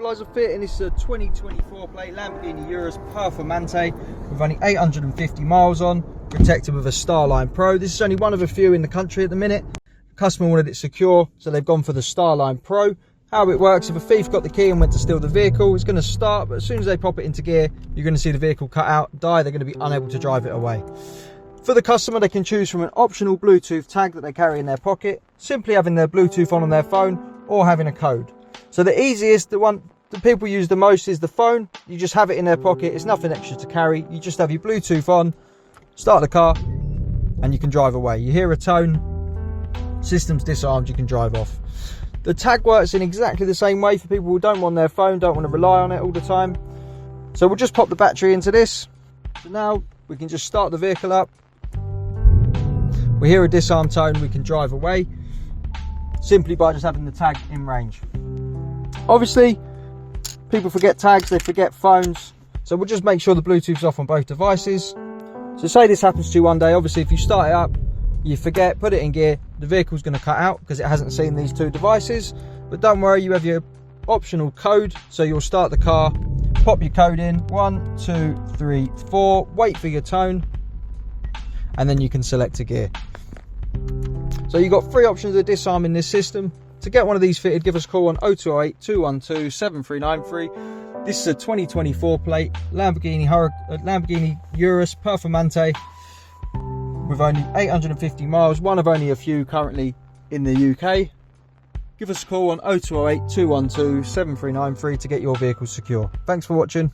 Immobiliser fit, and this is a 2024 plate Lamborghini Urus Performante with only 850 miles on, protected with a Starline Pro. This is only one of a few in the country at the minute. The customer wanted it secure, so they've gone for the Starline Pro. How it works: if a thief got the key and went to steal the vehicle, it's going to start, but as soon as they pop it into gear, you're going to see the vehicle cut out, die. They're going to be unable to drive it away. For the customer, they can choose from an optional Bluetooth tag that they carry in their pocket, simply having their Bluetooth on their phone, or having a code. So the easiest, the one that people use the most, is the phone. You just have it in their pocket. It's nothing extra to carry. You just have your Bluetooth on, start the car, and you can drive away. You hear a tone, system's disarmed, you can drive off. The tag works in exactly the same way for people who don't want their phone, don't want to rely on it all the time. So we'll just pop the battery into this. So now we can just start the vehicle up. We hear a disarm tone, we can drive away simply by just having the tag in range. Obviously, people forget tags, they forget phones, so we'll just make sure the Bluetooth's off on both devices. So say this happens to you one day, obviously if you start it up, you forget, put it in gear, the vehicle's going to cut out because it hasn't seen these two devices. But don't worry, you have your optional code, so you'll start the car, pop your code in, 1, 2, 3, 4, wait for your tone, and then you can select a gear. So you've got 3 options of disarm in this system. To get one of these fitted, give us a call on 0208 212 7393. This is a 2024 plate Lamborghini Urus Performante with only 850 miles, one of only a few currently in the UK. Give us a call on 0208 212 7393 to get your vehicle secure. Thanks for watching.